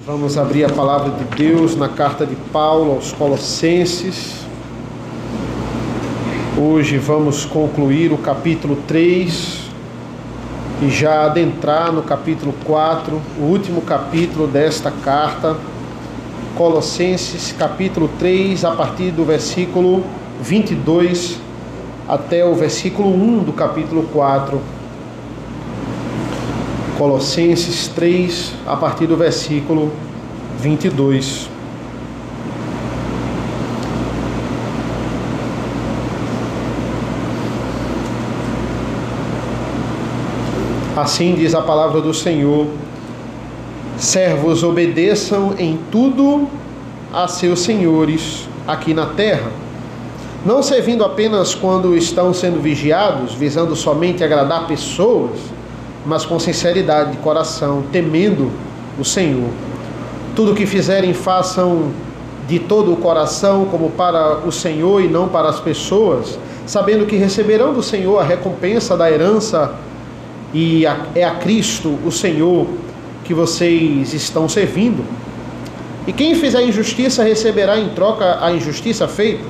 Vamos abrir a palavra de Deus na carta de Paulo aos Colossenses. Hoje vamos concluir o capítulo 3 e já adentrar no capítulo 4, o último capítulo desta carta. Colossenses, capítulo 3, a partir do versículo 22 até o versículo 1 do capítulo 4. Colossenses 3, a partir do versículo 22. Assim diz a palavra do Senhor: servos, obedeçam em tudo a seus senhores aqui na terra, não servindo apenas quando estão sendo vigiados, visando somente agradar pessoas, mas com sinceridade de coração, temendo o Senhor. Tudo o que fizerem, façam de todo o coração, como para o Senhor e não para as pessoas, sabendo que receberão do Senhor a recompensa da herança, e é a Cristo, o Senhor, que vocês estão servindo. E quem fizer injustiça receberá em troca a injustiça feita,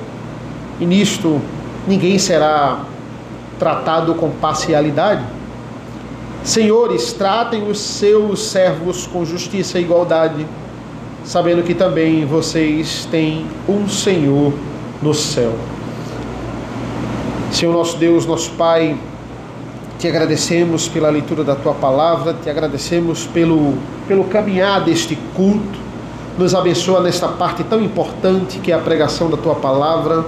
e nisto ninguém será tratado com parcialidade. Senhores, tratem os seus servos com justiça e igualdade, sabendo que também vocês têm um Senhor no céu. Senhor nosso Deus, nosso Pai, te agradecemos pela leitura da Tua Palavra, te agradecemos pelo caminhar deste culto. Nos abençoa nesta parte tão importante que é a pregação da Tua Palavra.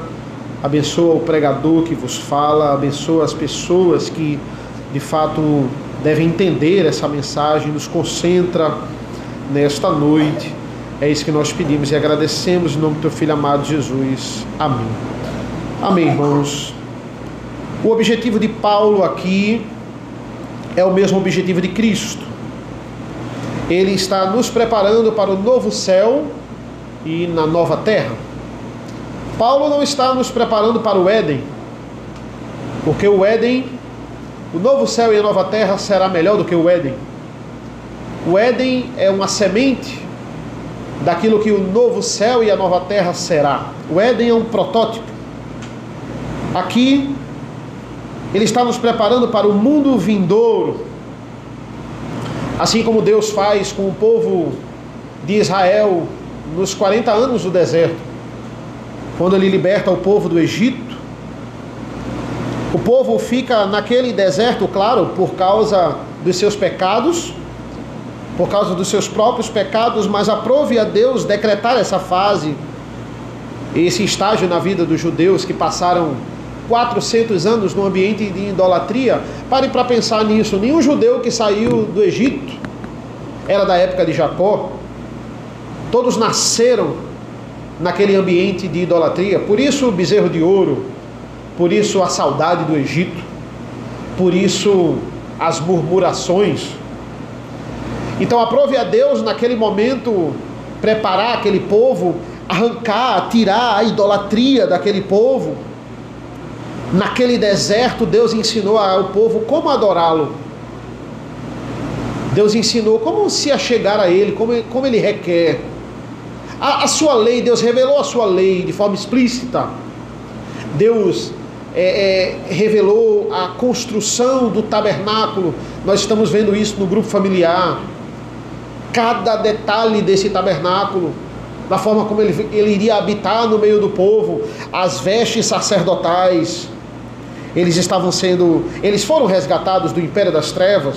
Abençoa o pregador que vos fala, abençoa as pessoas que de fato devem entender essa mensagem, nos concentra nesta noite. É isso que nós pedimos e agradecemos em nome do Teu Filho amado Jesus. Amém. Amém, irmãos. O objetivo de Paulo aqui é o mesmo objetivo de Cristo. Ele está nos preparando para o novo céu e na nova terra. Paulo não está nos preparando para o Éden, porque o Éden, o novo céu e a nova terra será melhor do que o Éden. O Éden é uma semente daquilo que o novo céu e a nova terra será. O Éden é um protótipo. Aqui ele está nos preparando para o mundo vindouro, assim como Deus faz com o povo de Israel nos 40 anos do deserto, quando ele liberta o povo do Egito. O povo fica naquele deserto, claro, por causa dos seus pecados, por causa dos seus próprios pecados, mas aprove a Deus decretar essa fase, esse estágio na vida dos judeus que passaram 400 anos no ambiente de idolatria. Pare para pensar nisso. Nenhum judeu que saiu do Egito era da época de Jacó. Todos nasceram naquele ambiente de idolatria. Por isso o bezerro de ouro, por isso a saudade do Egito, por isso as murmurações. Então aprove a Deus naquele momento preparar aquele povo, arrancar, tirar a idolatria daquele povo. Naquele deserto, Deus ensinou ao povo como adorá-lo. Deus ensinou como se achegar a Ele, como Ele requer. A sua lei, Deus revelou a sua lei de forma explícita. Deus revelou a construção do tabernáculo. Nós estamos vendo isso no grupo familiar. Cada detalhe desse tabernáculo, da forma como ele iria habitar no meio do povo, as vestes sacerdotais. Eles foram resgatados do império das trevas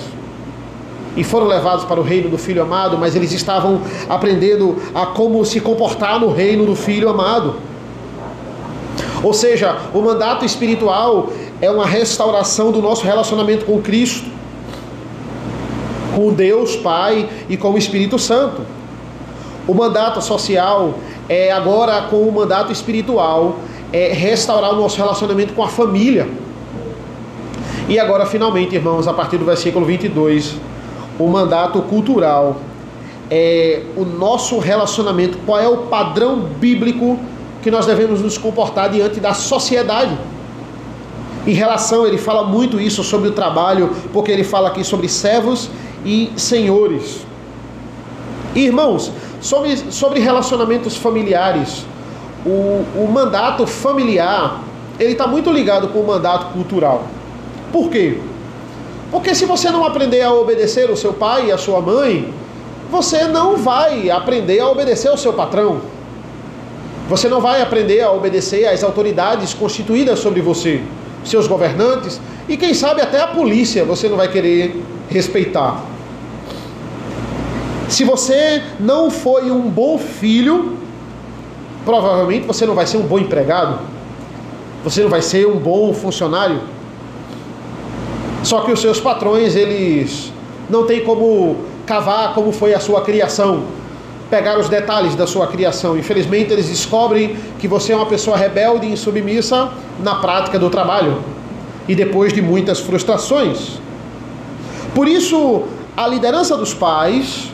e foram levados para o reino do Filho amado, mas eles estavam aprendendo a como se comportar no reino do Filho amado. Ou seja, o mandato espiritual é uma restauração do nosso relacionamento com Cristo, com Deus Pai e com o Espírito Santo. O mandato social é agora, com o mandato espiritual, restaurar o nosso relacionamento com a família. E agora, finalmente, irmãos, a partir do versículo 22, o mandato cultural é o nosso relacionamento, qual é o padrão bíblico que nós devemos nos comportar diante da sociedade. Em relação, ele fala muito isso sobre o trabalho, porque ele fala aqui sobre servos e senhores. Irmãos, sobre relacionamentos familiares, o mandato familiar, ele está muito ligado com o mandato cultural. Por quê? Porque se você não aprender a obedecer o seu pai e a sua mãe, você não vai aprender a obedecer ao seu patrão. Você não vai aprender a obedecer às autoridades constituídas sobre você, seus governantes, e quem sabe até a polícia você não vai querer respeitar. Se você não foi um bom filho, provavelmente você não vai ser um bom empregado, você não vai ser um bom funcionário. Só que os seus patrões, eles não têm como cavar como foi a sua criação, pegar os detalhes da sua criação. Infelizmente, eles descobrem que você é uma pessoa rebelde e insubmissa na prática do trabalho, e depois de muitas frustrações. Por isso, a liderança dos pais,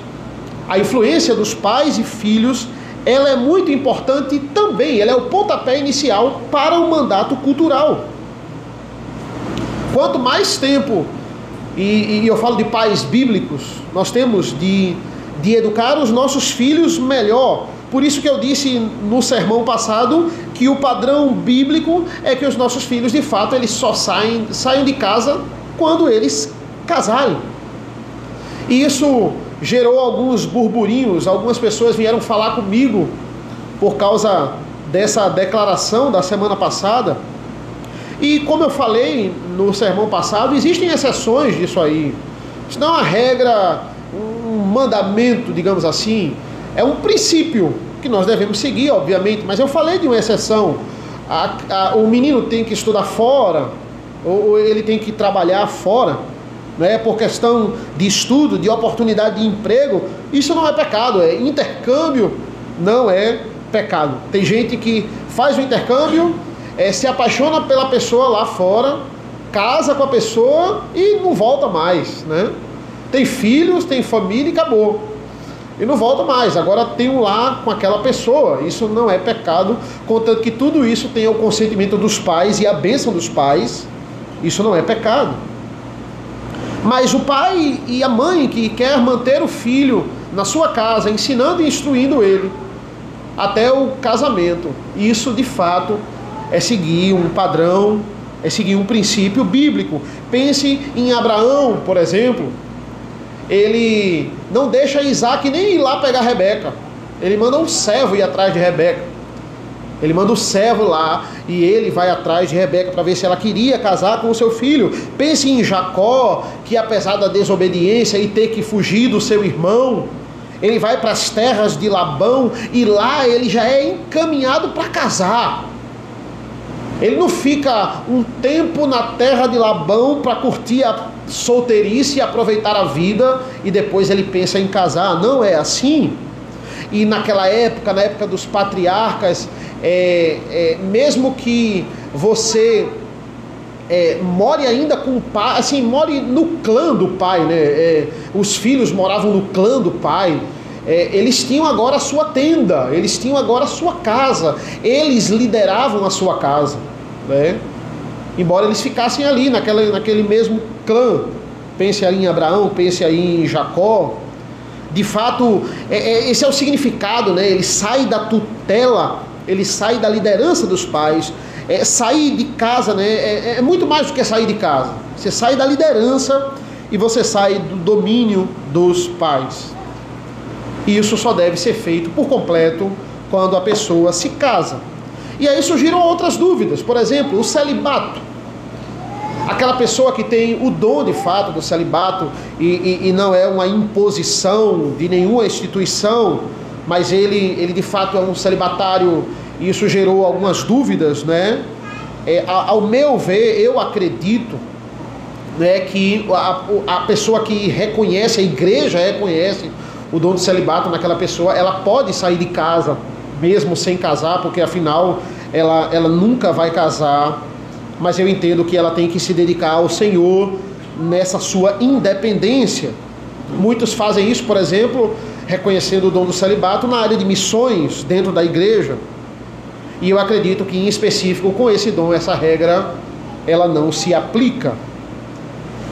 a influência dos pais e filhos, ela é muito importante também, ela é o pontapé inicial para o mandato cultural. Quanto mais tempo, e eu falo de pais bíblicos, nós temos de educar os nossos filhos melhor. Por isso que eu disse no sermão passado que o padrão bíblico é que os nossos filhos, de fato, eles só saiam de casa quando eles casarem. E isso gerou alguns burburinhos, algumas pessoas vieram falar comigo por causa dessa declaração da semana passada. E como eu falei no sermão passado, existem exceções disso aí. Isso não é uma regra, um mandamento, digamos assim. É um princípio que nós devemos seguir, obviamente, mas eu falei de uma exceção. O menino tem que estudar fora, ou ele tem que trabalhar fora, né, por questão de estudo, de oportunidade de emprego. Isso não é pecado, é intercâmbio, não é pecado. Tem gente que faz o intercâmbio, se apaixona pela pessoa lá fora, casa com a pessoa e não volta mais, né? Tem filhos, tem família e acabou. E não volta mais, agora tem um lar com aquela pessoa. Isso não é pecado, contanto que tudo isso tenha o consentimento dos pais e a bênção dos pais. Isso não é pecado. Mas o pai e a mãe que quer manter o filho na sua casa, ensinando e instruindo ele até o casamento, isso de fato é seguir um padrão, é seguir um princípio bíblico. Pense em Abraão, por exemplo. Ele não deixa Isaac nem ir lá pegar Rebeca. Ele manda um servo ir atrás de Rebeca. Ele manda o servo lá e ele vai atrás de Rebeca para ver se ela queria casar com o seu filho. Pense em Jacó, que apesar da desobediência e ter que fugir do seu irmão, ele vai para as terras de Labão e lá ele já é encaminhado para casar. Ele não fica um tempo na terra de Labão para curtir a solteirice e aproveitar a vida e depois ele pensa em casar. Não é assim. E naquela época, na época dos patriarcas, mesmo que você more ainda com o pai, assim, more no clã do pai, né? Os filhos moravam no clã do pai. Eles tinham agora a sua tenda, eles tinham agora a sua casa, eles lideravam a sua casa, né? Embora eles ficassem ali naquele mesmo clã. Pense aí em Abraão, pense aí em Jacó. De fato, esse é o significado, né? Ele sai da tutela, ele sai da liderança dos pais. Sair de casa, né? É muito mais do que sair de casa. Você sai da liderança e você sai do domínio dos pais. E isso só deve ser feito por completo quando a pessoa se casa. E aí surgiram outras dúvidas. Por exemplo, o celibato. Aquela pessoa que tem o dom de fato do celibato e não é uma imposição de nenhuma instituição, mas ele de fato é um celibatário, e isso gerou algumas dúvidas, né? Ao meu ver, eu acredito, né, que a pessoa que reconhece, a igreja reconhece o dom do celibato naquela pessoa, ela pode sair de casa mesmo sem casar, porque afinal ela nunca vai casar, mas eu entendo que ela tem que se dedicar ao Senhor nessa sua independência. Muitos fazem isso, por exemplo, reconhecendo o dom do celibato na área de missões dentro da igreja, e eu acredito que em específico com esse dom, essa regra, ela não se aplica.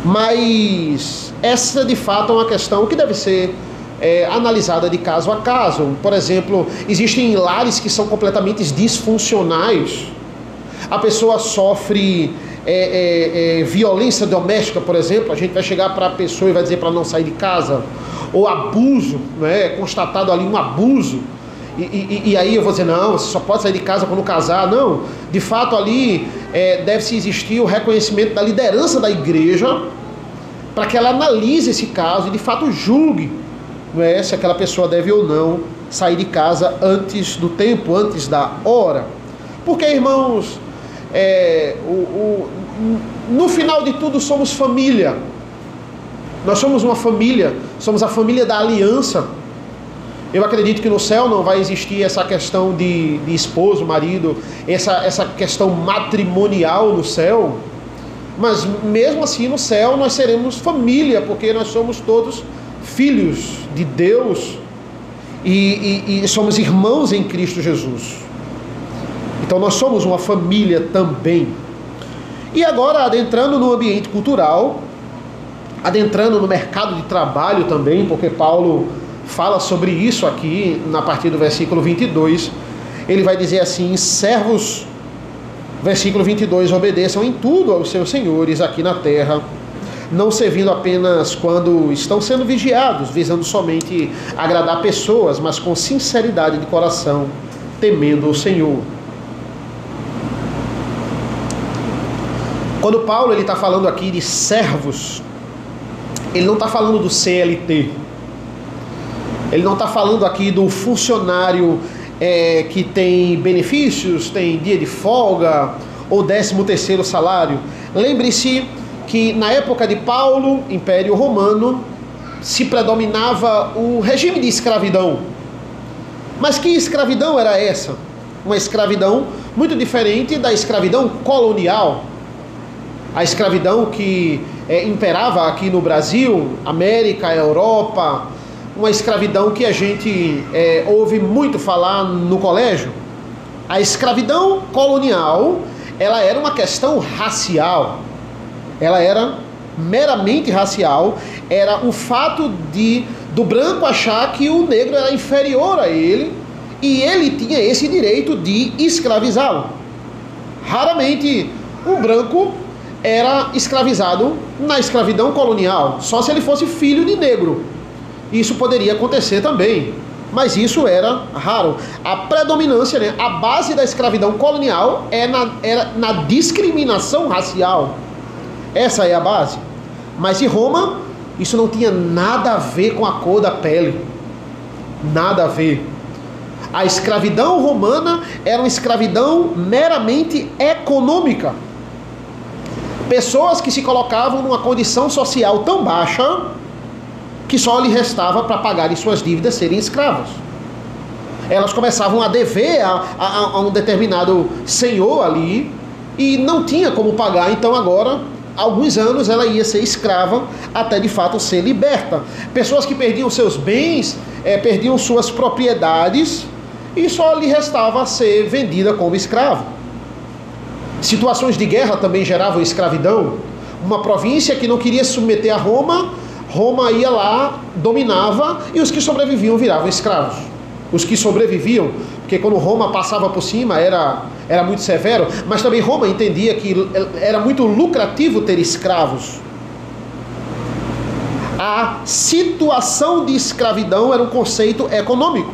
Mas essa de fato é uma questão que deve ser analisada de caso a caso. Por exemplo, existem lares que são completamente disfuncionais. A pessoa sofre violência doméstica, por exemplo. A gente vai chegar para a pessoa e vai dizer para não sair de casa. Ou abuso, né? É constatado ali um abuso. E aí eu vou dizer, não, você só pode sair de casa quando casar. Não, de fato ali deve-se existir o reconhecimento da liderança da igreja para que ela analise esse caso e de fato julgue, não é, se aquela pessoa deve ou não sair de casa antes do tempo, antes da hora. Porque, irmãos, no final de tudo somos família. Nós somos uma família, somos a família da aliança. Eu acredito que no céu não vai existir essa questão de esposo, marido, essa questão matrimonial no céu. Mas mesmo assim no céu nós seremos família, porque nós somos todos filhos de Deus e somos irmãos em Cristo Jesus. Então nós somos uma família também. E agora, adentrando no ambiente cultural, adentrando no mercado de trabalho também, porque Paulo fala sobre isso aqui, a partir do versículo 22, ele vai dizer assim: servos, versículo 22, obedeçam em tudo aos seus senhores aqui na terra, não servindo apenas quando estão sendo vigiados, visando somente agradar pessoas, mas com sinceridade de coração, temendo o Senhor. Quando Paulo está falando aqui de servos, ele não está falando do CLT, ele não está falando aqui do funcionário que tem benefícios, tem dia de folga ou 13º salário. Lembre-se que na época de Paulo, Império Romano, se predominava o regime de escravidão. Mas que escravidão era essa? Uma escravidão muito diferente da escravidão colonial. A escravidão que imperava aqui no Brasil, América, Europa, uma escravidão que a gente ouve muito falar no colégio. A escravidão colonial, ela era uma questão racial. Ela era meramente racial. Era o fato do branco achar que o negro era inferior a ele e ele tinha esse direito de escravizá-lo. Raramente um branco era escravizado na escravidão colonial, só se ele fosse filho de negro. Isso poderia acontecer também, mas isso era raro. A predominância, né, a base da escravidão colonial era na discriminação racial. Essa é a base. Mas em Roma, isso não tinha nada a ver com a cor da pele. Nada a ver. A escravidão romana era uma escravidão meramente econômica. Pessoas que se colocavam numa condição social tão baixa que só lhe restava para pagarem suas dívidas serem escravos. Elas começavam a dever a um determinado senhor ali e não tinha como pagar, então agora, alguns anos, ela ia ser escrava até de fato ser liberta. Pessoas que perdiam seus bens, perdiam suas propriedades e só lhe restava ser vendida como escravo. Situações de guerra também geravam escravidão. Uma província que não queria se submeter a Roma, Roma ia lá, dominava, e os que sobreviviam viravam escravos. Os que sobreviviam, porque quando Roma passava por cima era muito severo, mas também Roma entendia que era muito lucrativo ter escravos. A situação de escravidão era um conceito econômico.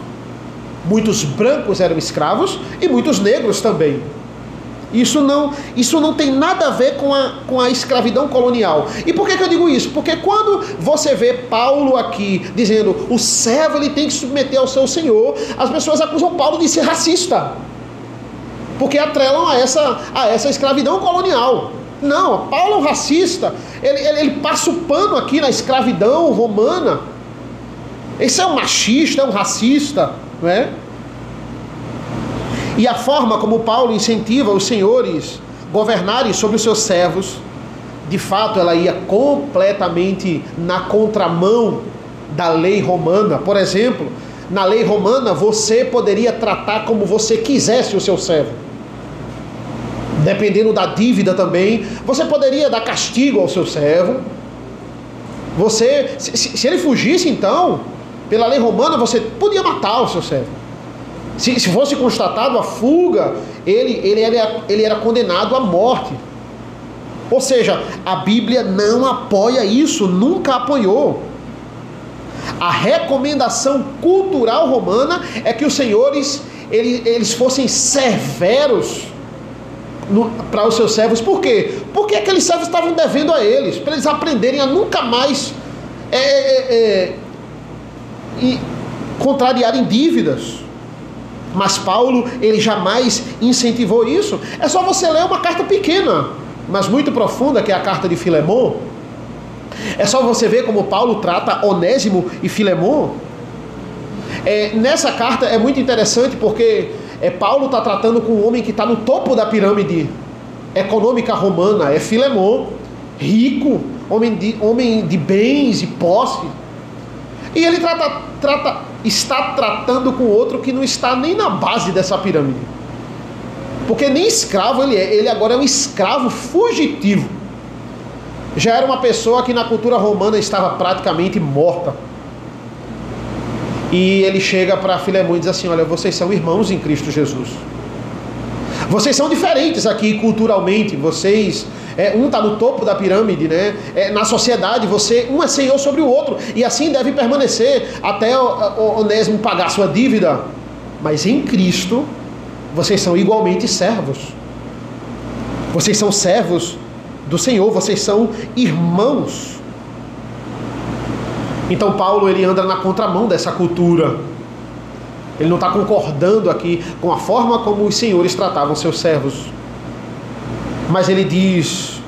Muitos brancos eram escravos e muitos negros também. Isso não tem nada a ver com a escravidão colonial. E por que eu digo isso? Porque quando você vê Paulo aqui dizendo o servo ele tem que submeter ao seu senhor, as pessoas acusam Paulo de ser racista, porque atrelam a essa escravidão colonial. Não, Paulo é um racista. Ele passa o pano aqui na escravidão romana. Esse é um machista, é um racista, não é? E a forma como Paulo incentiva os senhores governarem sobre os seus servos, de fato ela ia completamente na contramão da lei romana. Por exemplo, na lei romana você poderia tratar como você quisesse o seu servo. Dependendo da dívida também, você poderia dar castigo ao seu servo. Se ele fugisse, então, Pela lei romana você podia matar o seu servo. Se fosse constatado a fuga, ele era condenado à morte. Ou seja, a Bíblia não apoia isso, nunca apoiou. A recomendação cultural romana é que os senhores eles fossem severos para os seus servos. Por quê? Porque aqueles servos estavam devendo a eles, para eles aprenderem a nunca mais contrariarem dívidas. Mas Paulo, ele jamais incentivou isso. É só você ler uma carta pequena, mas muito profunda, que é a carta de Filemon. É só você ver como Paulo trata Onésimo e Filemon. Nessa carta é muito interessante porque Paulo está tratando com um homem que está no topo da pirâmide econômica romana. É Filemon, rico, homem de bens e posse. E ele está tratando com outro que não está nem na base dessa pirâmide. Porque nem escravo ele é. Ele agora é um escravo fugitivo. Já era uma pessoa que na cultura romana estava praticamente morta. E ele chega para Filemon e diz assim: olha, vocês são irmãos em Cristo Jesus. Vocês são diferentes aqui culturalmente. Vocês, um está no topo da pirâmide, né? Na sociedade, um é senhor sobre o outro. E assim deve permanecer até o Onésimo pagar sua dívida. Mas em Cristo, vocês são igualmente servos. Vocês são servos do Senhor. Vocês são irmãos. Então Paulo, ele anda na contramão dessa cultura. Ele não está concordando aqui com a forma como os senhores tratavam seus servos. Mas ele diz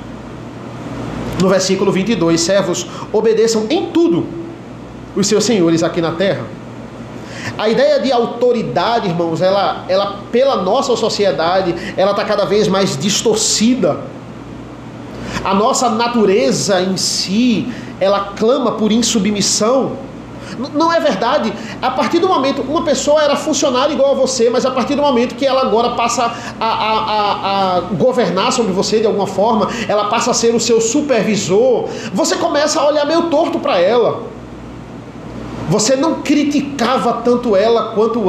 no versículo 22: servos, obedeçam em tudo os seus senhores aqui na terra. A ideia de autoridade, irmãos, ela pela nossa sociedade, ela está cada vez mais distorcida. A nossa natureza em si, ela clama por insubmissão. Não é verdade. A partir do momento, uma pessoa era funcionária igual a você, mas a partir do momento que ela agora passa a governar sobre você de alguma forma, ela passa a ser o seu supervisor, você começa a olhar meio torto para ela. Você não criticava tanto ela quanto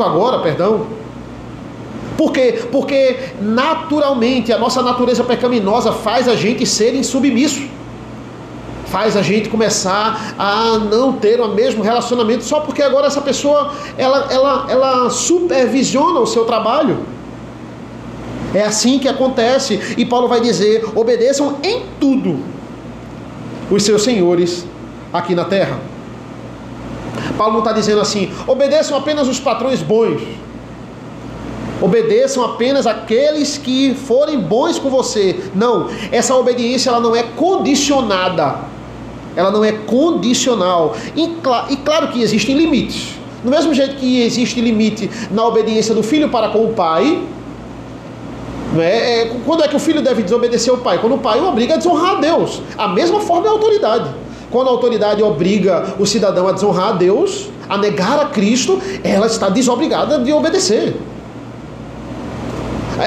agora, perdão. Por quê? Porque naturalmente a nossa natureza pecaminosa faz a gente ser insubmisso. Faz a gente começar a não ter o mesmo relacionamento só porque agora essa pessoa ela supervisiona o seu trabalho. É assim que acontece. E Paulo vai dizer: obedeçam em tudo os seus senhores aqui na terra. Paulo não está dizendo assim: obedeçam apenas os patrões bons. Obedeçam apenas aqueles que forem bons com você. Não, essa obediência ela não é condicionada. Ela não é condicional. E claro que existem limites. Do mesmo jeito que existe limite na obediência do filho para com o pai, quando é que o filho deve desobedecer ao pai? Quando o pai o obriga a desonrar a Deus. A mesma forma é a autoridade. Quando a autoridade obriga o cidadão a desonrar a Deus, a negar a Cristo, ela está desobrigada de obedecer.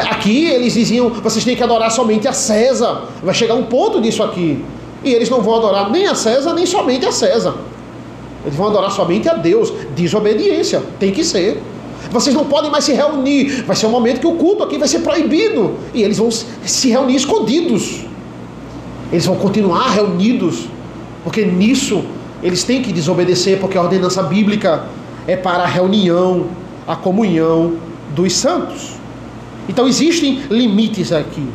Aqui eles diziam: vocês têm que adorar somente a César. Vai chegar um ponto disso aqui. E eles não vão adorar nem a César, nem somente a César. Eles vão adorar somente a Deus. Desobediência, tem que ser. Vocês não podem mais se reunir. Vai ser um momento que o culto aqui vai ser proibido. E eles vão se reunir escondidos. Eles vão continuar reunidos. Porque nisso eles têm que desobedecer. Porque a ordenança bíblica é para a reunião, a comunhão dos santos. Então existem limites aqui.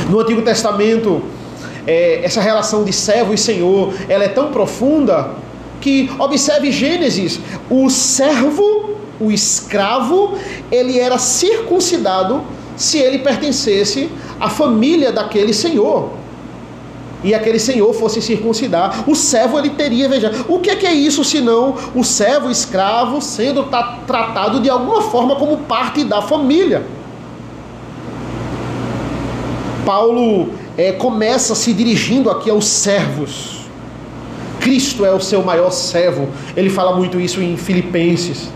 No Antigo Testamento, essa relação de servo e senhor, ela é tão profunda que, observe Gênesis, o servo, o escravo, ele era circuncidado se ele pertencesse à família daquele senhor. E aquele senhor fosse circuncidar, o servo ele teria, veja, o que é isso senão o servo, o escravo, sendo tratado de alguma forma como parte da família. Paulo começa se dirigindo aqui aos servos. Cristo é o seu maior servo. Ele fala muito isso em Filipenses.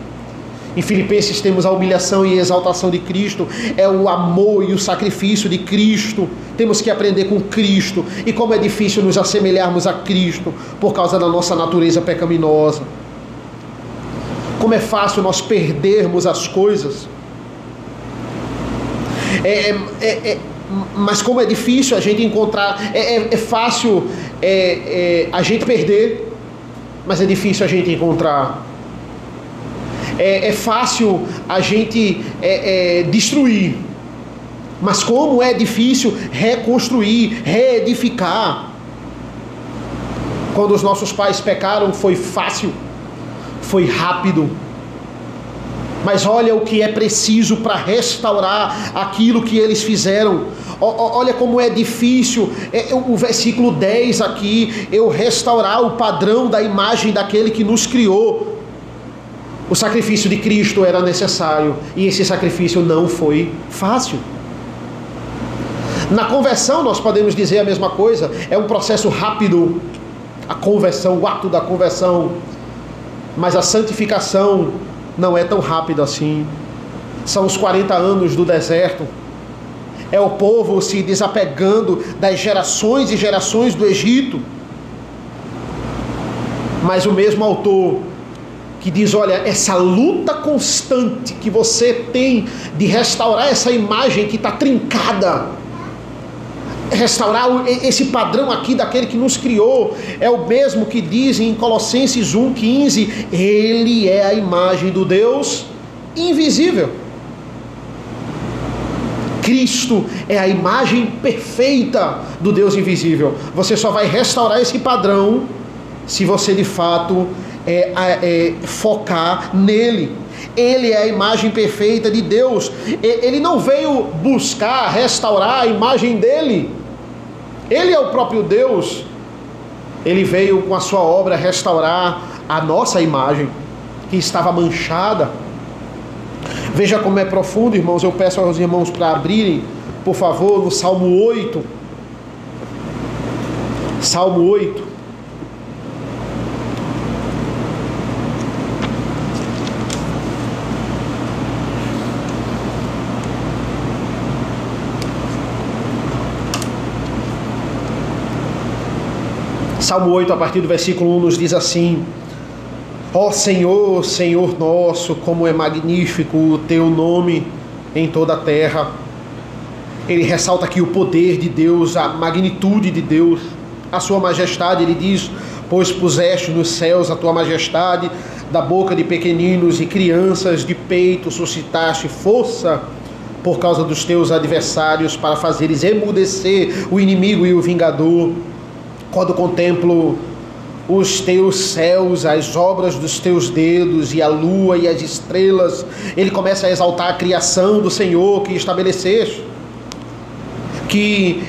Em Filipenses temos a humilhação e a exaltação de Cristo. É o amor e o sacrifício de Cristo temos que aprender com Cristo, e como é difícil nos assemelharmos a Cristo por causa da nossa natureza pecaminosa. Como é fácil nós perdermos as coisas. Mas como é difícil a gente encontrar, é fácil a gente perder, mas é difícil a gente encontrar. É fácil a gente destruir, mas como é difícil reconstruir, reedificar. Quando os nossos pais pecaram, foi fácil, foi rápido. Mas olha o que é preciso para restaurar aquilo que eles fizeram. Olha como é difícil, o versículo 10 aqui, eu restaurar o padrão da imagem daquele que nos criou. O sacrifício de Cristo era necessário, e esse sacrifício não foi fácil. Na conversão nós podemos dizer a mesma coisa, é um processo rápido, a conversão, o ato da conversão, mas a santificação não é tão rápido assim. São os 40 anos do deserto, é o povo se desapegando das gerações e gerações do Egito. Mas o mesmo autor que diz, olha, essa luta constante que você tem de restaurar essa imagem que está trincada, restaurar esse padrão aqui daquele que nos criou, é o mesmo que diz em Colossenses 1,15, ele é a imagem do Deus invisível. Cristo é a imagem perfeita do Deus invisível. Você só vai restaurar esse padrão se você de fato focar nele. Ele é a imagem perfeita de Deus. Ele não veio buscar restaurar a imagem dele. Ele é o próprio Deus. Ele veio com a sua obra restaurar a nossa imagem, que estava manchada. Veja como é profundo, irmãos. Eu peço aos irmãos para abrirem, por favor, no Salmo 8. Salmo 8. Salmo 8, a partir do versículo 1, nos diz assim: ó Senhor, Senhor nosso, como é magnífico o teu nome em toda a terra. Ele ressalta aqui o poder de Deus, a magnitude de Deus, a sua majestade. Ele diz, pois puseste nos céus a tua majestade, da boca de pequeninos e crianças de peito suscitaste força por causa dos teus adversários, para fazeres emudecer o inimigo e o vingador. Quando contemplo os teus céus, as obras dos teus dedos, e a lua e as estrelas, ele começa a exaltar a criação do Senhor que estabeleceste, que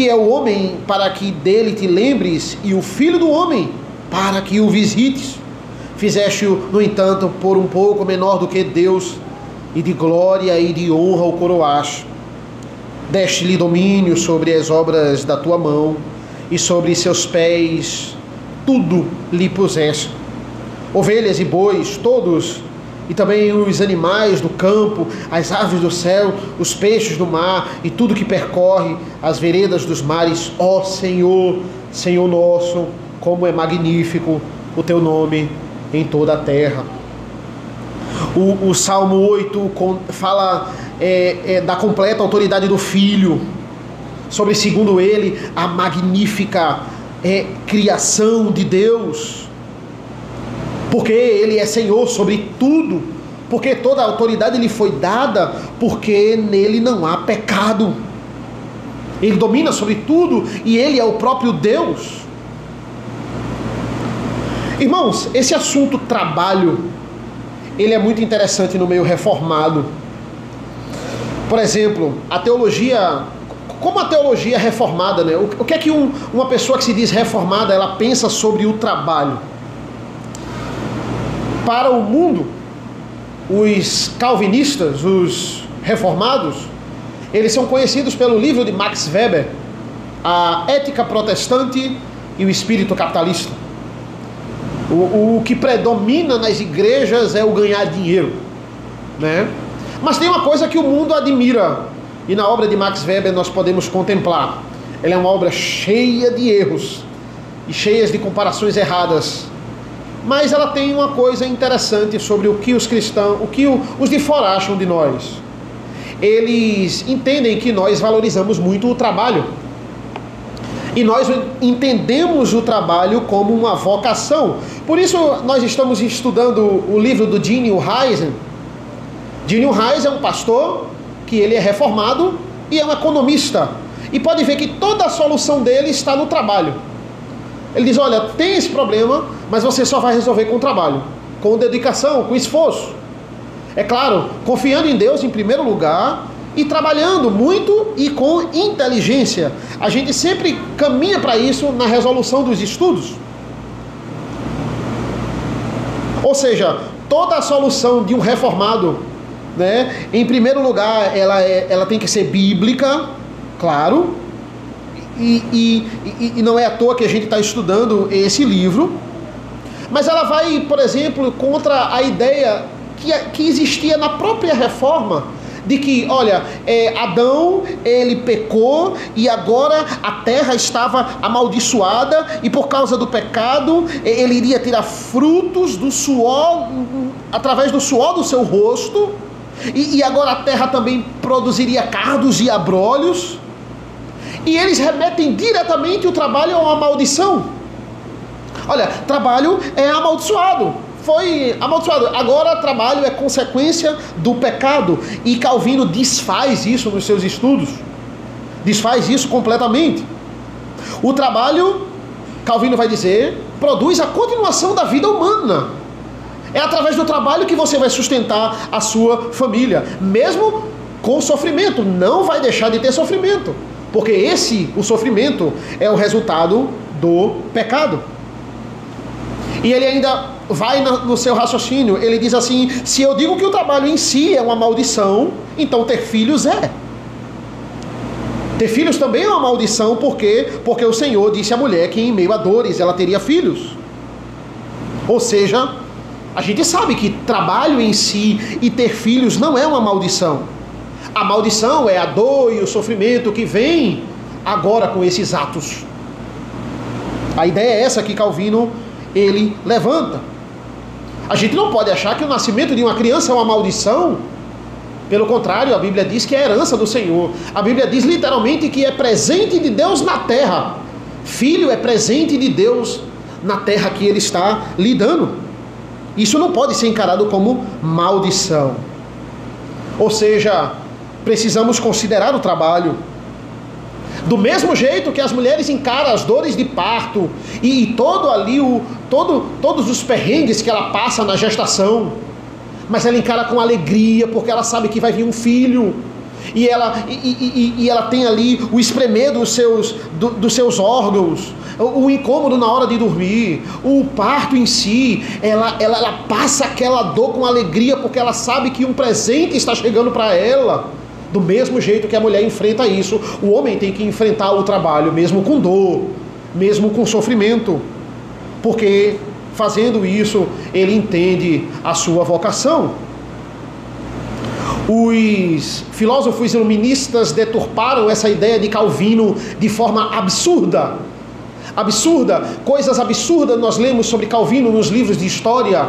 é o homem para que dele te lembres, e o filho do homem para que o visites. Fizeste-o, no entanto, por um pouco menor do que Deus, e de glória e de honra o coroaste. Deste-lhe domínio sobre as obras da tua mão, e sobre seus pés tudo lhe puseste. Ovelhas e bois, todos, e também os animais do campo, as aves do céu, os peixes do mar, e tudo que percorre as veredas dos mares. Ó Senhor, Senhor nosso, como é magnífico o teu nome em toda a terra. O Salmo 8 fala da completa autoridade do Filho, sobre, segundo ele, a magnífica criação de Deus, porque ele é Senhor sobre tudo, porque toda a autoridade lhe foi dada, porque nele não há pecado. Ele domina sobre tudo e ele é o próprio Deus. Irmãos, esse assunto trabalho, ele é muito interessante no meio reformado. Por exemplo, a teologia, como a teologia reformada, né? O que é que uma pessoa que se diz reformada, ela pensa sobre o trabalho? Para o mundo, os calvinistas, os reformados, eles são conhecidos pelo livro de Max Weber, A Ética Protestante e o Espírito Capitalista. O que predomina nas igrejas é o ganhar dinheiro, né? Mas tem uma coisa que o mundo admira E na obra de Max Weber nós podemos contemplar. Ela é uma obra cheia de erros e cheias de comparações erradas. Mas ela tem uma coisa interessante sobre o que os cristãos, o que os de fora acham de nós. Eles entendem que nós valorizamos muito o trabalho. E nós entendemos o trabalho como uma vocação. Por isso nós estamos estudando o livro do Gene Reisen. Gene Reisen é um pastor que ele é reformado e é um economista. E pode ver que toda a solução dele está no trabalho. Ele diz, olha, tem esse problema, mas você só vai resolver com o trabalho, com dedicação, com esforço. É claro, confiando em Deus em primeiro lugar e trabalhando muito e com inteligência. A gente sempre caminha para isso na resolução dos estudos. Ou seja, toda a solução de um reformado, né, em primeiro lugar, ela tem que ser bíblica, claro, e não é à toa que a gente está estudando esse livro, mas ela vai, por exemplo, contra a ideia que existia na própria reforma, de que, olha, Adão, ele pecou e agora a terra estava amaldiçoada e por causa do pecado, ele iria tirar frutos do suor, através do suor do seu rosto, e agora a terra também produziria cardos e abrolhos, e eles remetem diretamente o trabalho a uma maldição. Olha, trabalho é amaldiçoado. Foi amaldiçoado. Agora trabalho é consequência do pecado. E Calvino desfaz isso nos seus estudos. Desfaz isso completamente. O trabalho, Calvino vai dizer, produz a continuação da vida humana. É através do trabalho que você vai sustentar a sua família. Mesmo com sofrimento. Não vai deixar de ter sofrimento. Porque o sofrimento, é o resultado do pecado. E ele ainda vai no seu raciocínio, ele diz assim, se eu digo que o trabalho em si é uma maldição, então ter filhos é. Ter filhos também é uma maldição, porque o Senhor disse à mulher que em meio a dores ela teria filhos. Ou seja, a gente sabe que trabalho em si e ter filhos não é uma maldição. A maldição é a dor e o sofrimento que vem agora com esses atos. A ideia é essa que Calvino ele levanta. A gente não pode achar que o nascimento de uma criança é uma maldição. Pelo contrário, a Bíblia diz que é herança do Senhor. A Bíblia diz literalmente que é presente de Deus na terra. Filho é presente de Deus na terra que ele está lhe dando. Isso não pode ser encarado como maldição. Ou seja, precisamos considerar o trabalho. Do mesmo jeito que as mulheres encaram as dores de parto e todos os perrengues que ela passa na gestação, mas ela encara com alegria porque ela sabe que vai vir um filho e ela tem ali o espremer dos seus órgãos, o incômodo na hora de dormir, o parto em si, ela passa aquela dor com alegria porque ela sabe que um presente está chegando para ela. Do mesmo jeito que a mulher enfrenta isso, o homem tem que enfrentar o trabalho, mesmo com dor, mesmo com sofrimento, porque fazendo isso, ele entende a sua vocação. Os filósofos iluministas deturparam essa ideia de Calvino de forma absurda. Coisas absurdas nós lemos sobre Calvino nos livros de história,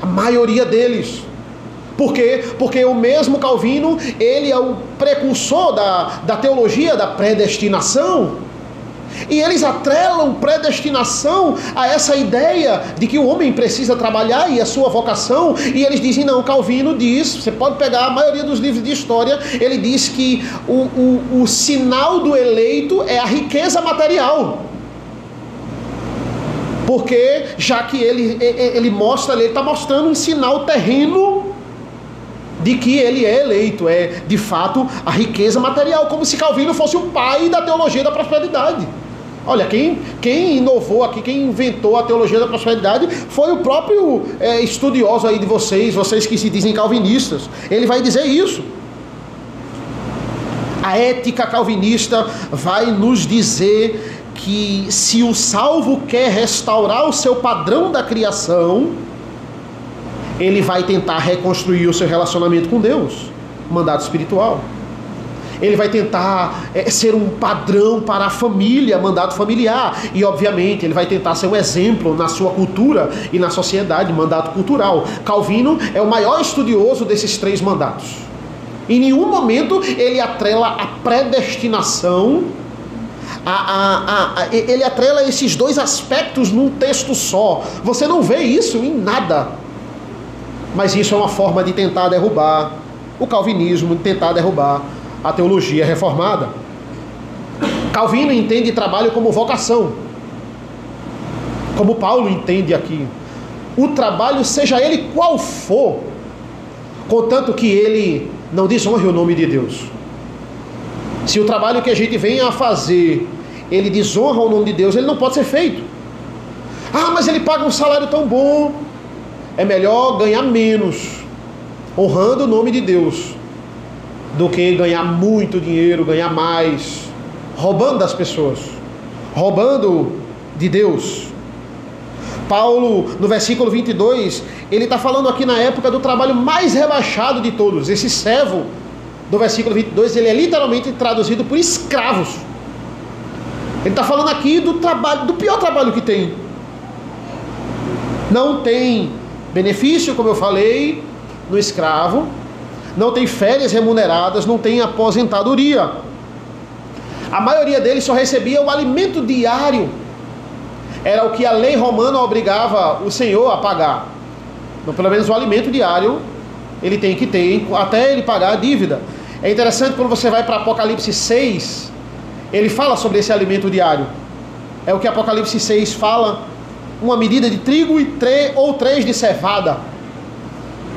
a maioria deles. Por quê? Porque o mesmo Calvino, ele é o precursor da teologia da predestinação. E eles atrelam predestinação a essa ideia de que o homem precisa trabalhar e a sua vocação. E eles dizem, não, Calvino diz, você pode pegar a maioria dos livros de história, ele diz que o sinal do eleito é a riqueza material. Porque já que ele está mostrando um sinal terreno de que ele é eleito, é de fato a riqueza material, como se Calvino fosse o pai da teologia da prosperidade. Olha, quem inovou aqui, quem inventou a teologia da prosperidade foi o próprio estudioso aí de vocês que se dizem calvinistas. Ele vai dizer isso. A ética calvinista vai nos dizer que se o salvo quer restaurar o seu padrão da criação, ele vai tentar reconstruir o seu relacionamento com Deus, mandato espiritual. Ele vai tentar ser um padrão para a família, mandato familiar. E, obviamente, ele vai tentar ser um exemplo na sua cultura e na sociedade, mandato cultural. Calvino é o maior estudioso desses 3 mandatos. Em nenhum momento ele atrela a predestinação, ele atrela esses 2 aspectos num texto só. Você não vê isso em nada. Mas isso é uma forma de tentar derrubar o calvinismo, de tentar derrubar a teologia reformada. Calvino entende trabalho como vocação, como Paulo entende aqui. O trabalho, seja ele qual for, contanto que ele não desonre o nome de Deus. Se o trabalho que a gente vem a fazer, ele desonra o nome de Deus, ele não pode ser feito. Ah, mas ele paga um salário tão bom. É melhor ganhar menos, honrando o nome de Deus, do que ganhar muito dinheiro, ganhar mais, roubando das pessoas, roubando de Deus. Paulo, no versículo 22, ele está falando aqui na época do trabalho mais rebaixado de todos. Esse servo, do versículo 22, ele é literalmente traduzido por escravos. Ele está falando aqui do trabalho, do pior trabalho que tem. Não tem benefício, como eu falei, no escravo, não tem férias remuneradas, não tem aposentadoria. A maioria deles só recebia o alimento diário. Era o que a lei romana obrigava o senhor a pagar. Então, pelo menos o alimento diário ele tem que ter até ele pagar a dívida. É interessante quando você vai para Apocalipse 6, ele fala sobre esse alimento diário. É o que Apocalipse 6 fala: uma medida de trigo ou 3 de cevada.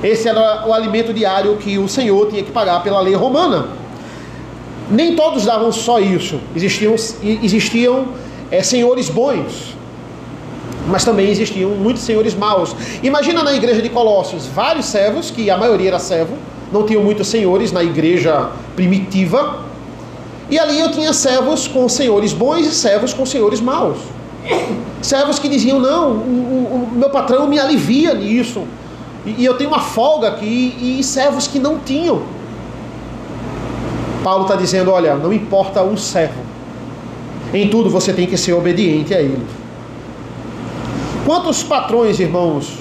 Esse era o alimento diário que o senhor tinha que pagar pela lei romana. Nem todos davam só isso. Existiam senhores bons, mas também existiam muitos senhores maus. Imagina na igreja de Colossos, vários servos, que a maioria era servo, não tinham muitos senhores na igreja primitiva. E ali eu tinha servos com senhores bons e servos com senhores maus. Servos que diziam: não, o meu patrão me alivia nisso, e eu tenho uma folga aqui. E servos que não tinham. Paulo está dizendo: olha, não importa o servo, em tudo você tem que ser obediente a ele. Quantos patrões, irmãos,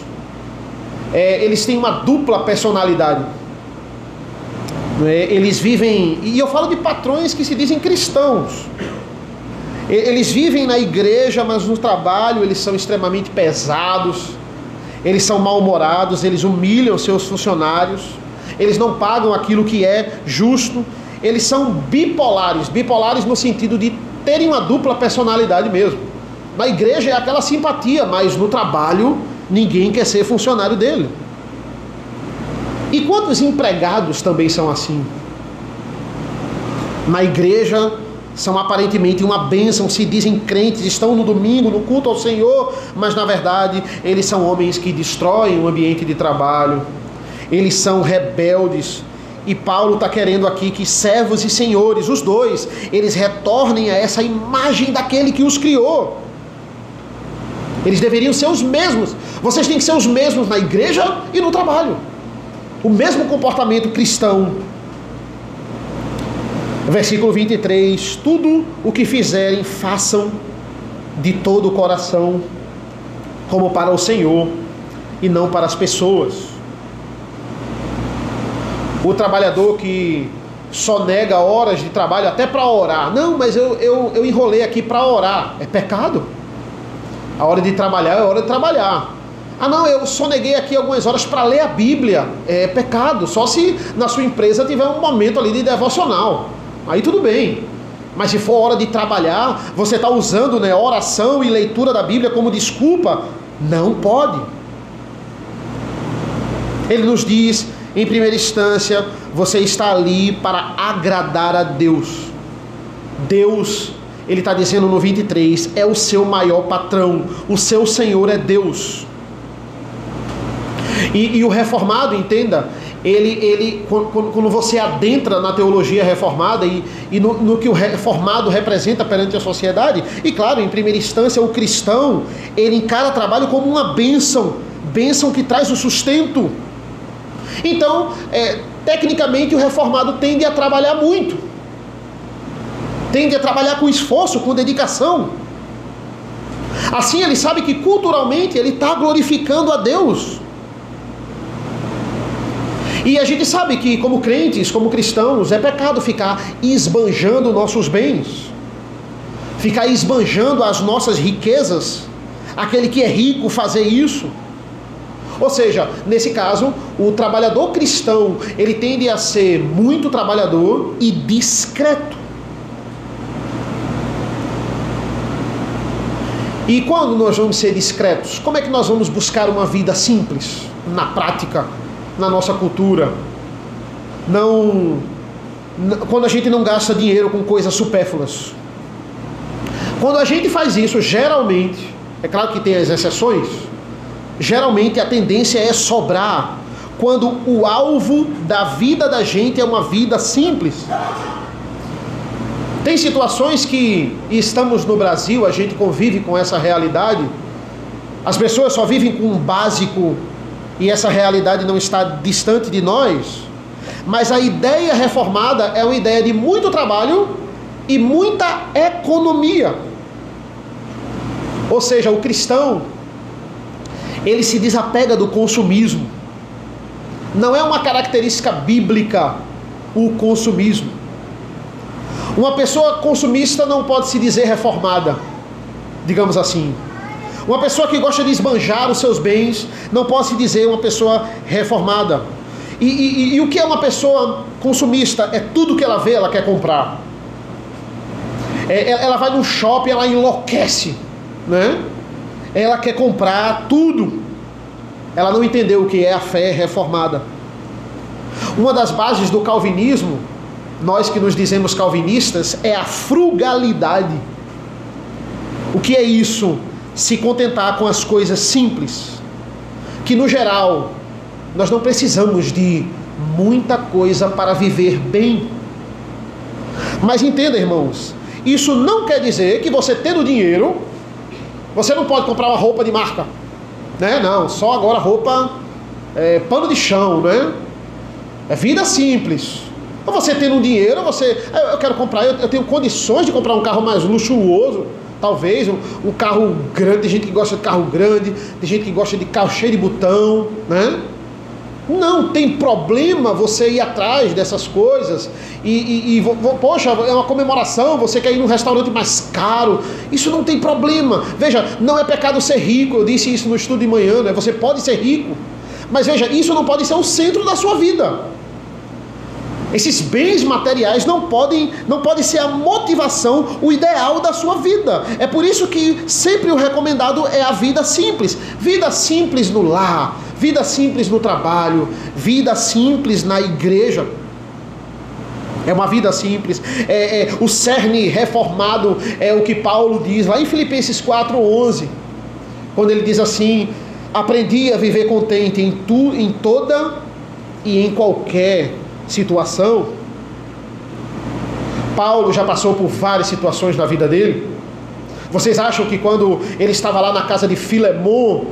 eles têm uma dupla personalidade? Eles vivem, e eu falo de patrões que se dizem cristãos. Eles vivem na igreja, mas no trabalho eles são extremamente pesados, eles são mal-humorados, eles humilham seus funcionários, eles não pagam aquilo que é justo, eles são bipolares no sentido de terem uma dupla personalidade mesmo. Na igreja é aquela simpatia, mas no trabalho ninguém quer ser funcionário dele. E quantos empregados também são assim? Na igreja são aparentemente uma bênção, se dizem crentes, estão no domingo, no culto ao Senhor, mas na verdade eles são homens que destroem o ambiente de trabalho, eles são rebeldes. E Paulo está querendo aqui que servos e senhores, os dois, eles retornem a essa imagem daquele que os criou. Eles deveriam ser os mesmos. Vocês têm que ser os mesmos na igreja e no trabalho. O mesmo comportamento cristão. Versículo 23: tudo o que fizerem, façam de todo o coração, como para o Senhor e não para as pessoas. O trabalhador que só nega horas de trabalho até para orar. Não, mas eu enrolei aqui para orar. É pecado. A hora de trabalhar é hora de trabalhar. Ah não, eu só neguei aqui algumas horas para ler a Bíblia. É pecado. Só se na sua empresa tiver um momento ali de devocional. Aí tudo bem. Mas se for hora de trabalhar, você está usando, né, oração e leitura da Bíblia como desculpa? Não pode. Ele nos diz, em primeira instância, você está ali para agradar a Deus. Deus, ele está dizendo no 23, é o seu maior patrão. O seu Senhor é Deus. E o reformado, entenda, quando você adentra na teologia reformada e no que o reformado representa perante a sociedade, e claro, em primeira instância, o cristão, ele encara o trabalho como uma bênção que traz o sustento. Então, tecnicamente, o reformado tende a trabalhar muito. tende a trabalhar com esforço, com dedicação. Assim ele sabe que culturalmente ele está glorificando a Deus. E a gente sabe que como crentes, como cristãos, é pecado ficar esbanjando nossos bens, ficar esbanjando as nossas riquezas. Aquele que é rico fazer isso. Ou seja, nesse caso, o trabalhador cristão, ele tende a ser muito trabalhador e discreto. E quando nós vamos ser discretos? Como é que nós vamos buscar uma vida simples, na prática, na nossa cultura? Quando a gente não gasta dinheiro com coisas supérfluas. Quando a gente faz isso, geralmente, é claro que tem as exceções, geralmente a tendência é sobrar, quando o alvo da vida da gente é uma vida simples. Tem situações que, e estamos no Brasil, a gente convive com essa realidade, as pessoas só vivem com um básico, e essa realidade não está distante de nós, mas a ideia reformada é uma ideia de muito trabalho e muita economia. Ou seja, o cristão, ele se desapega do consumismo. Não é uma característica bíblica o consumismo. Uma pessoa consumista não pode se dizer reformada, digamos assim. Uma pessoa que gosta de esbanjar os seus bens não pode se dizer uma pessoa reformada. E o que é uma pessoa consumista? É tudo que ela vê, ela quer comprar. Ela vai no shopping, ela enlouquece, né? Ela quer comprar tudo. Ela não entendeu o que é a fé reformada. Uma das bases do calvinismo, nós que nos dizemos calvinistas, é a frugalidade. O que é isso? Se contentar com as coisas simples. Que no geral, nós não precisamos de muita coisa para viver bem. Mas entenda, irmãos, isso não quer dizer que você tendo dinheiro, você não pode comprar uma roupa de marca, né? Não, só agora roupa, pano de chão, né? É vida simples. Então você tendo dinheiro, eu quero comprar, eu tenho condições de comprar um carro mais luxuoso, talvez, um carro grande, tem gente que gosta de carro grande, tem gente que gosta de carro cheio de botão, né? Não tem problema você ir atrás dessas coisas poxa, é uma comemoração, você quer ir num restaurante mais caro, isso não tem problema. Veja, não é pecado ser rico, eu disse isso no estudo de manhã, né? Você pode ser rico, mas veja, isso não pode ser o centro da sua vida. Esses bens materiais não podem ser a motivação, o ideal da sua vida. É por isso que sempre o recomendado é a vida simples. Vida simples no lar, vida simples no trabalho, vida simples na igreja. É uma vida simples. O cerne reformado é o que Paulo diz lá em Filipenses 4:11, quando ele diz assim: aprendi a viver contente em toda e em qualquer situação. Paulo já passou por várias situações na vida dele. Vocês acham que quando ele estava lá na casa de Filemon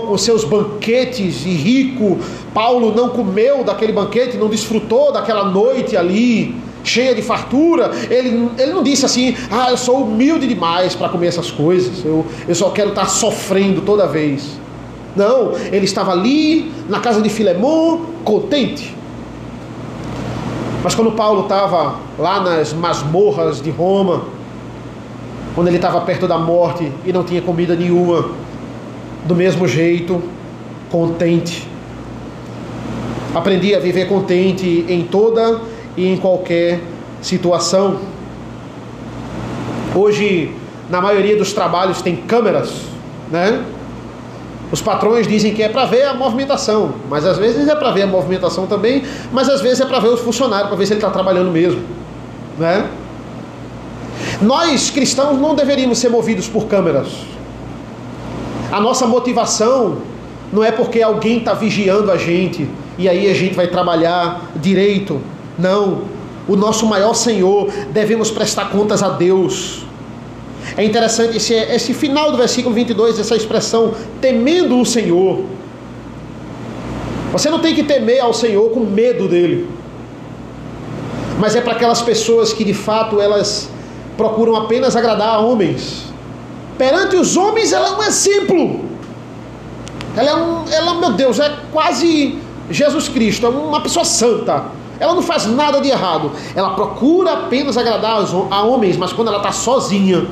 com seus banquetes e rico, Paulo não comeu daquele banquete, não desfrutou daquela noite ali, cheia de fartura? Ele não disse assim: eu sou humilde demais para comer essas coisas, eu só quero estar sofrendo toda vez. Não, ele estava ali na casa de Filemon, contente. Mas quando Paulo estava lá nas masmorras de Roma, quando ele estava perto da morte e não tinha comida nenhuma, do mesmo jeito, contente. Aprendi a viver contente em toda e em qualquer situação. Hoje, na maioria dos trabalhos tem câmeras, né? Os patrões dizem que é para ver a movimentação, mas às vezes é para ver a movimentação também, mas às vezes é para ver os funcionários, para ver se ele está trabalhando mesmo, né? Nós cristãos não deveríamos ser movidos por câmeras. A nossa motivação não é porque alguém está vigiando a gente e aí a gente vai trabalhar direito. Não. O nosso maior Senhor, devemos prestar contas a Deus. É interessante esse final do versículo 22, essa expressão, temendo o Senhor. Você não tem que temer ao Senhor com medo dele, mas é para aquelas pessoas que de fato elas procuram apenas agradar a homens. Perante os homens ela é um exemplo. Ela, meu Deus, é quase Jesus Cristo, é uma pessoa santa. Ela não faz nada de errado. Ela procura apenas agradar a homens, mas quando ela está sozinha,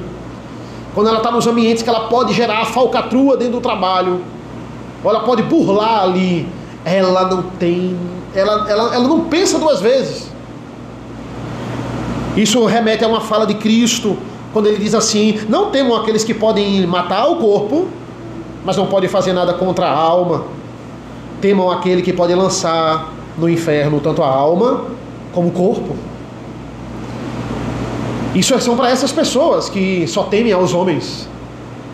quando ela está nos ambientes que ela pode gerar falcatrua dentro do trabalho, ou ela pode burlar ali, ela não pensa duas vezes. Isso remete a uma fala de Cristo, quando ele diz assim: não temam aqueles que podem matar o corpo, mas não podem fazer nada contra a alma. Temam aquele que pode lançar no inferno tanto a alma como o corpo. Isso são para essas pessoas que só temem aos homens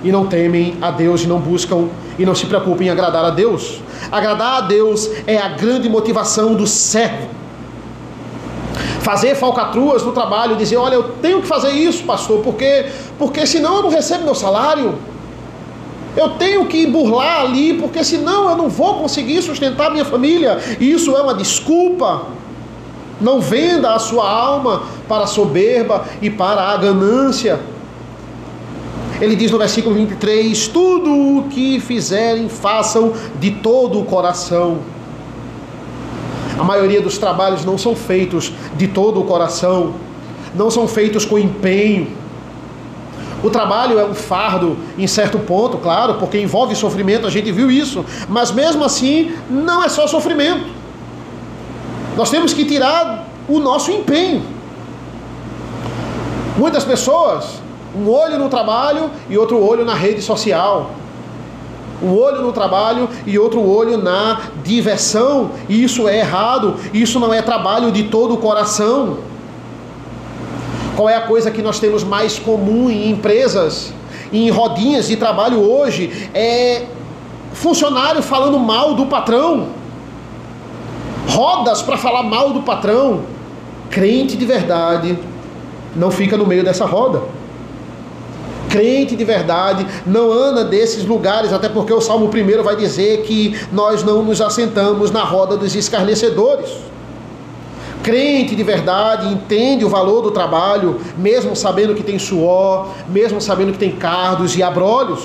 e não temem a Deus, e não buscam e não se preocupam em agradar a Deus. Agradar a Deus é a grande motivação do servo. Fazer falcatruas no trabalho, dizer: olha, eu tenho que fazer isso, pastor, porque senão eu não recebo meu salário. Eu tenho que burlar ali, porque senão eu não vou conseguir sustentar minha família. E isso é uma desculpa. Não venda a sua alma para a soberba e para a ganância. Ele diz no versículo 23: tudo o que fizerem, façam de todo o coração. A maioria dos trabalhos não são feitos de todo o coração, não são feitos com empenho. O trabalho é um fardo em certo ponto, claro, porque envolve sofrimento, a gente viu isso, mas mesmo assim não é só sofrimento. Nós temos que tirar o nosso empenho. Muitas pessoas, um olho no trabalho e outro olho na rede social. Um olho no trabalho e outro olho na diversão. E isso é errado, isso não é trabalho de todo o coração. Qual é a coisa que nós temos mais comum em empresas, em rodinhas de trabalho hoje? É funcionário falando mal do patrão. Rodas para falar mal do patrão. Crente de verdade não fica no meio dessa roda. Crente de verdade não anda desses lugares, até porque o Salmo 1 vai dizer que nós não nos assentamos na roda dos escarnecedores. Crente de verdade entende o valor do trabalho, mesmo sabendo que tem suor, mesmo sabendo que tem cardos e abrolhos,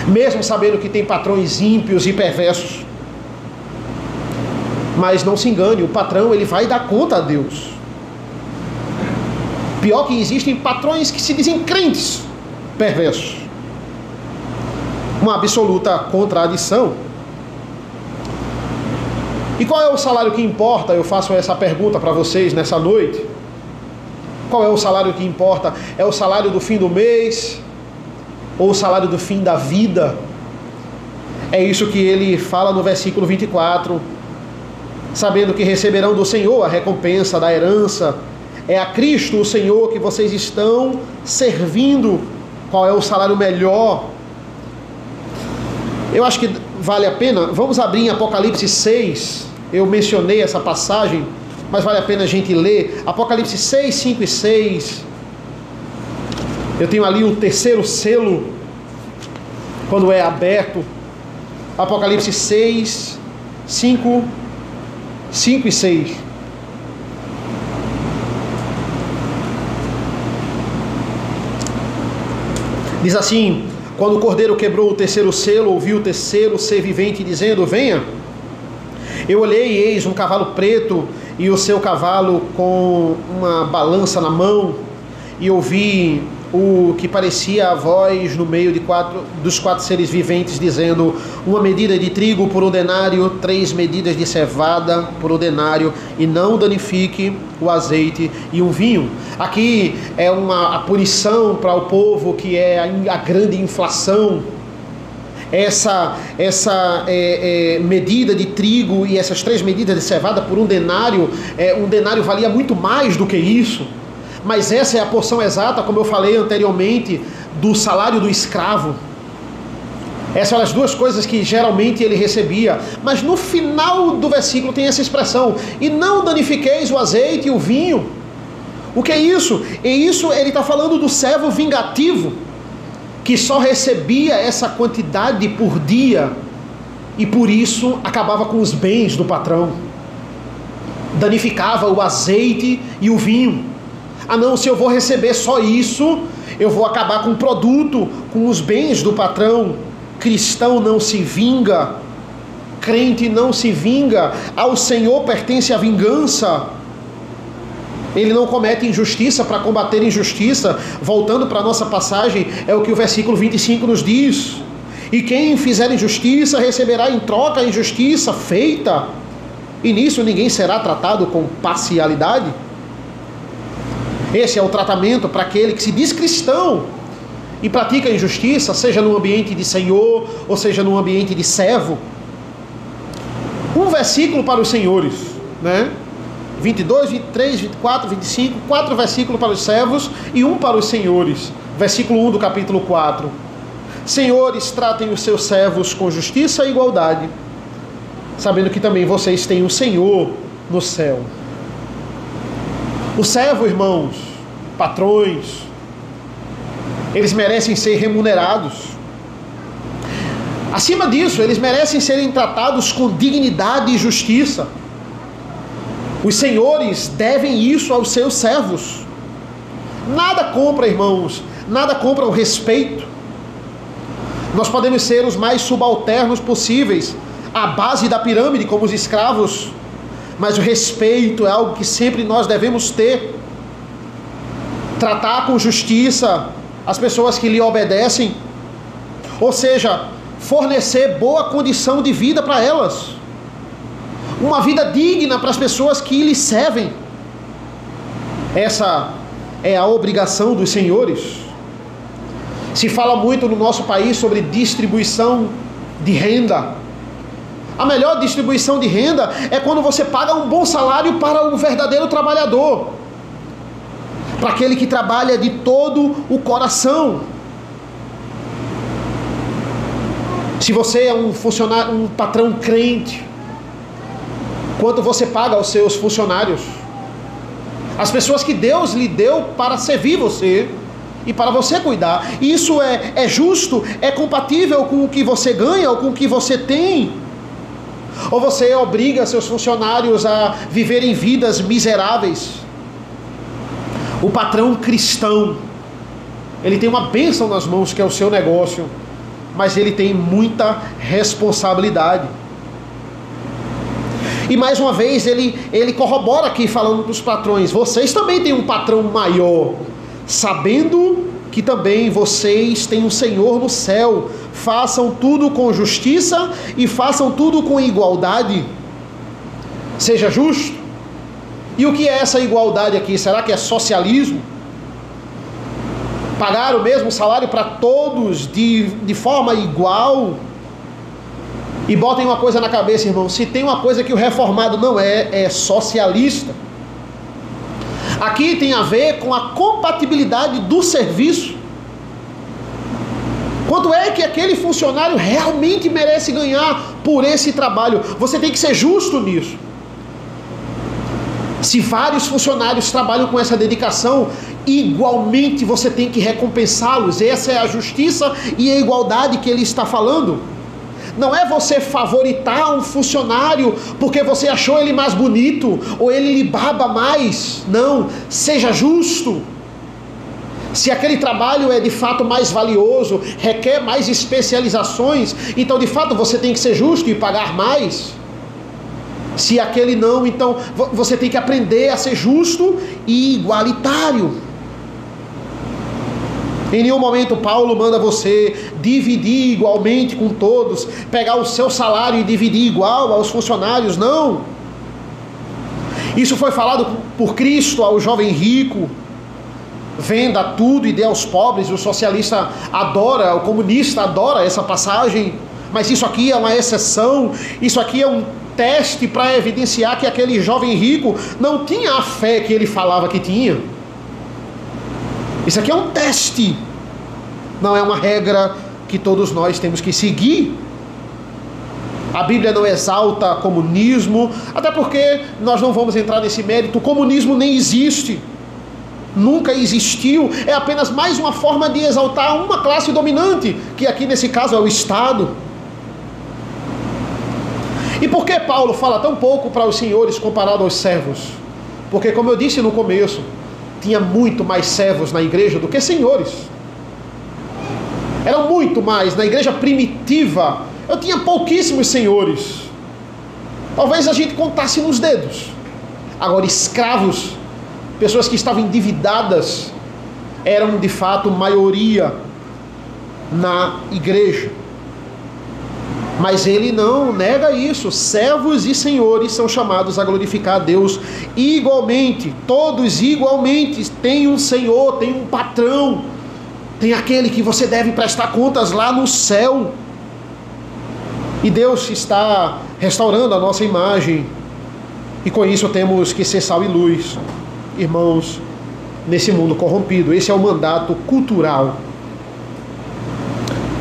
mesmo sabendo que tem patrões ímpios e perversos. Mas não se engane, o patrão ele vai dar conta a Deus. Pior que existem patrões que se dizem crentes perversos. Uma absoluta contradição. E qual é o salário que importa? Eu faço essa pergunta para vocês nessa noite. Qual é o salário que importa? É o salário do fim do mês? Ou o salário do fim da vida? É isso que ele fala no versículo 24. Sabendo que receberão do Senhor a recompensa da herança. É a Cristo, o Senhor, que vocês estão servindo. Qual é o salário melhor? Eu acho que vale a pena. Vamos abrir em Apocalipse 6. Eu mencionei essa passagem, mas vale a pena a gente ler. Apocalipse 6, 5 e 6. Eu tenho ali o terceiro selo, quando é aberto. Apocalipse 6, 5 e 6. Diz assim: quando o Cordeiro quebrou o terceiro selo, ouvi o terceiro ser vivente dizendo: venha. Eu olhei e eis um cavalo preto, e o seu cavalo com uma balança na mão, e ouvi o que parecia a voz no meio dos quatro seres viventes dizendo: uma medida de trigo por 1 denário, 3 medidas de cevada por 1 denário, e não danifique o azeite e o vinho. Aqui é a punição para o povo, que é a grande inflação. Essa medida de trigo e essas 3 medidas de cevada por 1 denário, um denário valia muito mais do que isso. Mas essa é a porção exata, como eu falei anteriormente, do salário do escravo. Essas eram as duas coisas que geralmente ele recebia. Mas no final do versículo tem essa expressão: e não danifiqueis o azeite e o vinho. O que é isso? E isso ele está falando do servo vingativo, que só recebia essa quantidade por dia, e por isso acabava com os bens do patrão. Danificava o azeite e o vinho. Ah não, se eu vou receber só isso, eu vou acabar com o produto, com os bens do patrão. Cristão não se vinga, crente não se vinga, ao Senhor pertence a vingança. Ele não comete injustiça para combater injustiça. Voltando para a nossa passagem, é o que o versículo 25 nos diz. E quem fizer injustiça receberá em troca a injustiça feita. E nisso ninguém será tratado com parcialidade. Esse é o tratamento para aquele que se diz cristão e pratica injustiça, seja no ambiente de senhor ou seja no ambiente de servo. Um versículo para os senhores, né? 22, 23, 24, 25, 4 versículos para os servos e um para os senhores. Versículo 1 do capítulo 4. Senhores, tratem os seus servos com justiça e igualdade, sabendo que também vocês têm um Senhor no céu. O servo, irmãos, patrões, eles merecem ser remunerados. Acima disso, eles merecem serem tratados com dignidade e justiça. Os senhores devem isso aos seus servos. Nada compra, irmãos, nada compra o respeito. Nós podemos ser os mais subalternos possíveis, à base da pirâmide, como os escravos, mas o respeito é algo que sempre nós devemos ter. Tratar com justiça as pessoas que lhe obedecem, ou seja, fornecer boa condição de vida para elas, uma vida digna para as pessoas que lhe servem. Essa é a obrigação dos senhores. Se fala muito no nosso país sobre distribuição de renda. A melhor distribuição de renda é quando você paga um bom salário para um verdadeiro trabalhador, para aquele que trabalha de todo o coração. Se você é um funcionário, um patrão crente, quanto você paga aos seus funcionários? As pessoas que Deus lhe deu para servir você e para você cuidar. Isso é justo? É compatível com o que você ganha ou com o que você tem? Ou você obriga seus funcionários a viverem vidas miseráveis? O patrão cristão, ele tem uma bênção nas mãos, que é o seu negócio, mas ele tem muita responsabilidade. E mais uma vez ele corrobora aqui falando para os patrões: vocês também têm um patrão maior, sabendo que também vocês têm um Senhor no céu. Façam tudo com justiça e façam tudo com igualdade. Seja justo. E o que é essa igualdade aqui? Será que é socialismo? Pagar o mesmo salário para todos de forma igual? E botem uma coisa na cabeça, irmão: se tem uma coisa que o reformado não é socialista. Aqui tem a ver com a compatibilidade do serviço. Quanto é que aquele funcionário realmente merece ganhar por esse trabalho? Você tem que ser justo nisso. Se vários funcionários trabalham com essa dedicação, igualmente você tem que recompensá-los. Essa é a justiça e a igualdade que ele está falando. Não é você favoritar um funcionário porque você achou ele mais bonito ou ele lhe baba mais. Não, seja justo. Se aquele trabalho é de fato mais valioso, requer mais especializações, então de fato você tem que ser justo e pagar mais. Se aquele não, então você tem que aprender a ser justo e igualitário. Em nenhum momento Paulo manda você dividir igualmente com todos, pegar o seu salário e dividir igual aos funcionários, não. Isso foi falado por Cristo ao jovem rico: venda tudo e dê aos pobres. O socialista adora, o comunista adora essa passagem, mas isso aqui é uma exceção. Isso aqui é um teste para evidenciar que aquele jovem rico não tinha a fé que ele falava que tinha. Isso aqui é um teste, não é uma regra que todos nós temos que seguir. A Bíblia não exalta comunismo, até porque nós não vamos entrar nesse mérito. O comunismo nem existe, nunca existiu. É apenas mais uma forma de exaltar uma classe dominante, que aqui nesse caso é o Estado. E por que Paulo fala tão pouco para os senhores comparado aos servos? Porque, como eu disse no começo, tinha muito mais servos na igreja do que senhores. Eram muito mais. Na igreja primitiva, eu tinha pouquíssimos senhores. Talvez a gente contasse nos dedos. Agora, escravos, pessoas que estavam endividadas, eram de fato maioria na igreja. Mas ele não nega isso. Servos e senhores são chamados a glorificar a Deus igualmente. Todos igualmente têm um senhor, tem um patrão, tem aquele que você deve prestar contas lá no céu. E Deus está restaurando a nossa imagem, e com isso temos que ser sal e luz, irmãos, nesse mundo corrompido. Esse é o mandato cultural.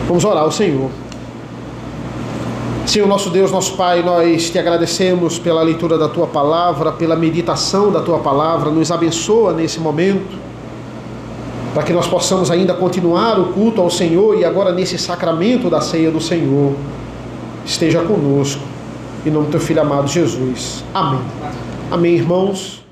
Vamos orar ao Senhor. Senhor nosso Deus, nosso Pai, nós te agradecemos pela leitura da Tua Palavra, pela meditação da Tua Palavra. Nos abençoa nesse momento, para que nós possamos ainda continuar o culto ao Senhor, e agora nesse sacramento da ceia do Senhor, esteja conosco, em nome do Teu Filho amado Jesus. Amém. Amém, irmãos.